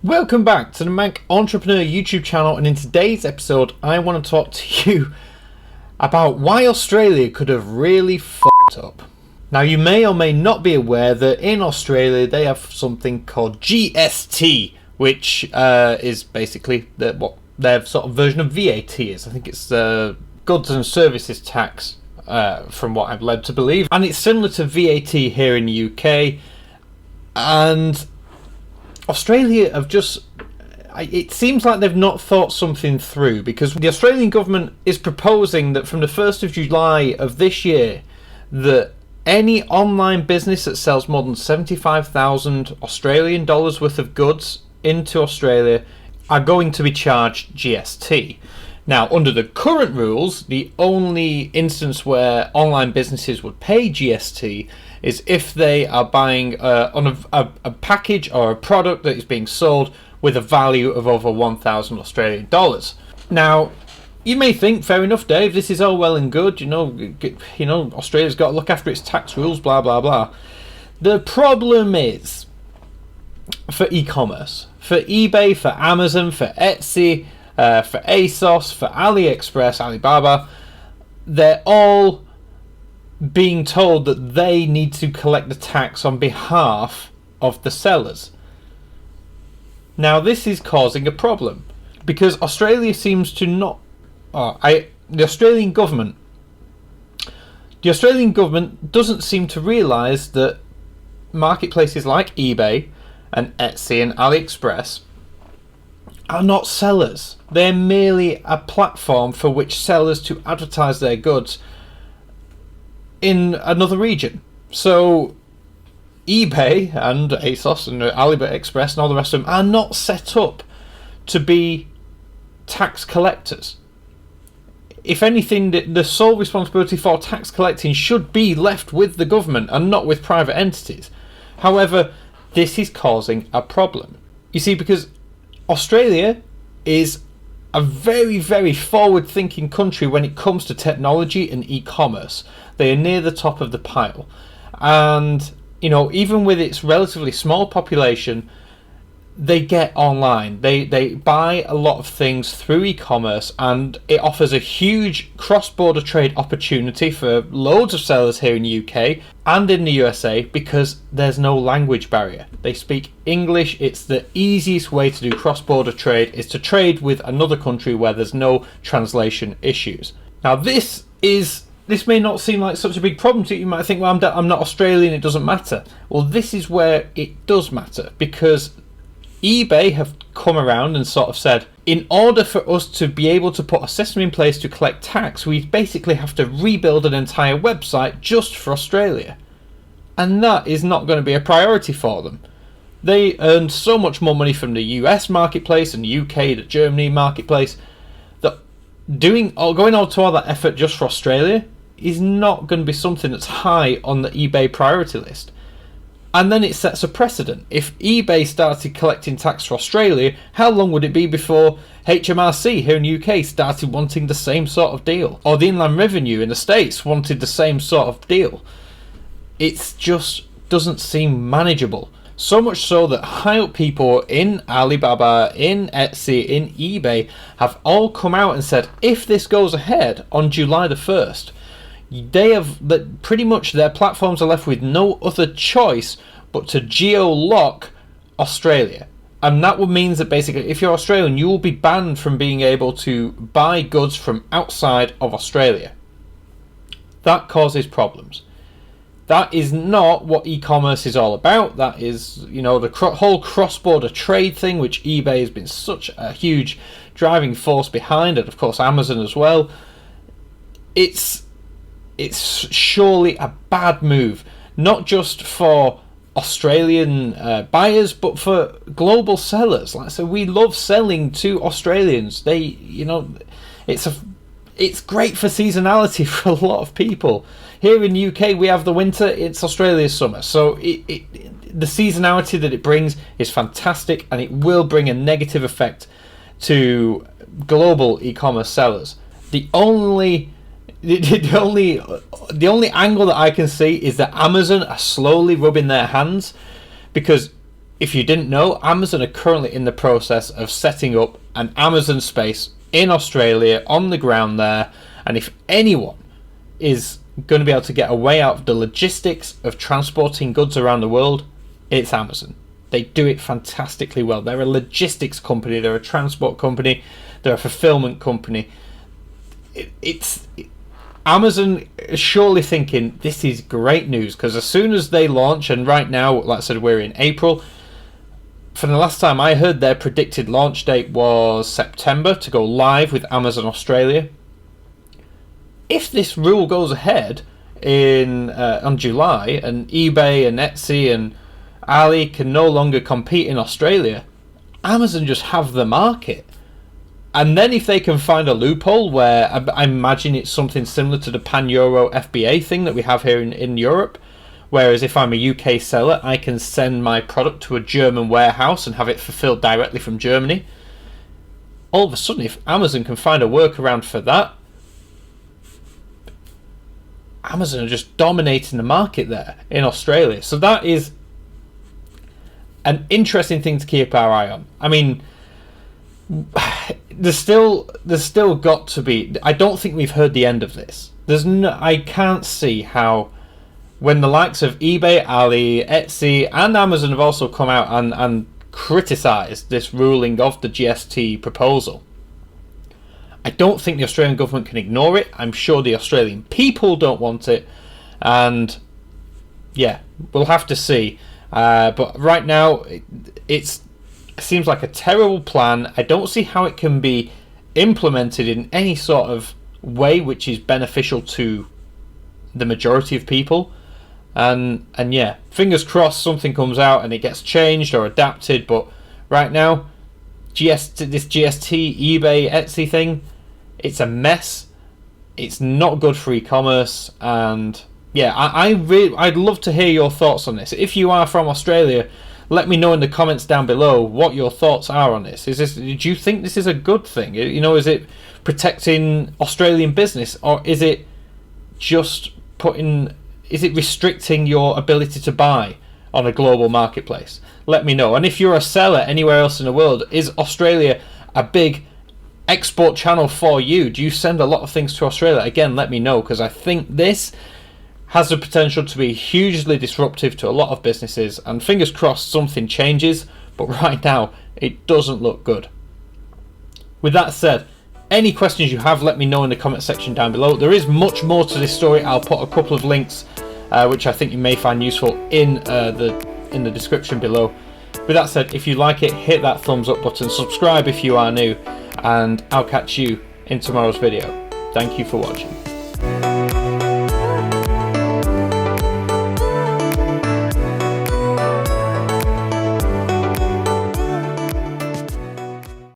Welcome back to the Manc Entrepreneur YouTube channel, and in today's episode I want to talk to you about why Australia could have really fucked up. Now, you may or may not be aware that in Australia they have something called GST, which is basically what their sort of version of VAT is. I think it's goods and services tax, from what I'm led to believe, and it's similar to VAT here in the UK. And Australia have it seems like they've not thought something through, because the Australian government is proposing that from the 1st of July of this year, that any online business that sells more than 75,000 Australian dollars worth of goods into Australia are going to be charged GST. Now, under the current rules, the only instance where online businesses would pay GST is if they are buying on a package or a product that is being sold with a value of over 1,000 Australian dollars. Now, you may think, fair enough, Dave, this is all well and good, you know, Australia's got to look after its tax rules, blah, blah, blah. The problem is, for e-commerce, for eBay, for Amazon, for Etsy, for ASOS, for AliExpress, Alibaba, they're all being told that they need to collect the tax on behalf of the sellers. Now, this is causing a problem, because Australia seems to not... The Australian government doesn't seem to realise that marketplaces like eBay and Etsy and AliExpress are not sellers. They're merely a platform for which sellers to advertise their goods in another region. So eBay and ASOS and AliExpress and all the rest of them are not set up to be tax collectors. If anything, the sole responsibility for tax collecting should be left with the government and not with private entities. However, this is causing a problem. You see, because Australia is a very, very forward-thinking country when it comes to technology and e-commerce. They are near the top of the pile. And, you know, even with its relatively small population, they get online. They buy a lot of things through e-commerce, and it offers a huge cross-border trade opportunity for loads of sellers here in the UK and in the USA, because there's no language barrier. They speak English. It's the easiest way to do cross-border trade, is to trade with another country where there's no translation issues. Now, this may not seem like such a big problem to you. You might think, well, I'm not Australian, it doesn't matter. Well, this is where it does matter, because eBay have come around and sort of said, in order for us to be able to put a system in place to collect tax, we basically have to rebuild an entire website just for Australia. And that is not going to be a priority for them. They earned so much more money from the US marketplace and the UK, the Germany marketplace, that going all to all that effort just for Australia is not going to be something that's high on the eBay priority list. And then it sets a precedent. If eBay started collecting tax for Australia, how long would it be before HMRC here in the UK started wanting the same sort of deal? Or the Inland Revenue in the States wanted the same sort of deal? It just doesn't seem manageable. So much so that high up people in Alibaba, in Etsy, in eBay have all come out and said, if this goes ahead on July the 1st, they have pretty much their platforms are left with no other choice but to geo-lock Australia. And that would mean that basically, if you're Australian, you will be banned from being able to buy goods from outside of Australia. That causes problems. That is not what e-commerce is all about. That is, you know, the whole cross-border trade thing, which eBay has been such a huge driving force behind, and of course Amazon as well. It's surely a bad move, not just for Australian buyers, but for global sellers. Like I said, we love selling to Australians. It's great for seasonality for a lot of people. Here in the UK, we have the winter, it's Australia's summer. So the seasonality that it brings is fantastic, and it will bring a negative effect to global e-commerce sellers. The only angle that I can see is that Amazon are slowly rubbing their hands, because if you didn't know, Amazon are currently in the process of setting up an Amazon space in Australia on the ground there, and if anyone is going to be able to get a way out of the logistics of transporting goods around the world, it's Amazon. They do it fantastically well. They're a logistics company, they're a transport company, they're a fulfillment company. Amazon is surely thinking this is great news, because as soon as they launch, and right now, like I said, we're in April. From the last time I heard, their predicted launch date was September to go live with Amazon Australia. If this rule goes ahead on July, and eBay and Etsy and Ali can no longer compete in Australia, Amazon just have the market. And then if they can find a loophole where, I imagine it's something similar to the Pan-Euro FBA thing that we have here in Europe, whereas if I'm a UK seller, I can send my product to a German warehouse and have it fulfilled directly from Germany. All of a sudden, if Amazon can find a workaround for that, Amazon are just dominating the market there in Australia. So that is an interesting thing to keep our eye on. I mean, there's still got to be. I don't think we've heard the end of this. I can't see how, when the likes of eBay, Ali, Etsy, and Amazon have also come out and criticised this ruling of the GST proposal, I don't think the Australian government can ignore it. I'm sure the Australian people don't want it, and yeah, we'll have to see. But right now, it seems like a terrible plan. I don't see how it can be implemented in any sort of way which is beneficial to the majority of people. And yeah, fingers crossed something comes out and it gets changed or adapted. But right now, this GST, eBay, Etsy thing, it's a mess. It's not good for e-commerce. And yeah, I'd love to hear your thoughts on this. If you are from Australia, let me know in the comments down below what your thoughts are on this. Do you think this is a good thing? You know, is it protecting Australian business, or is it just restricting your ability to buy on a global marketplace? Let me know. And if you're a seller anywhere else in the world, is Australia a big export channel for you? Do you send a lot of things to Australia? Again, let me know, because I think this has the potential to be hugely disruptive to a lot of businesses, and fingers crossed something changes, but right now it doesn't look good. With that said, any questions you have, let me know in the comment section down below. There is much more to this story. I'll put a couple of links which I think you may find useful in the description below. With that said, if you like it, hit that thumbs up button, subscribe if you are new, and I'll catch you in tomorrow's video. Thank you for watching.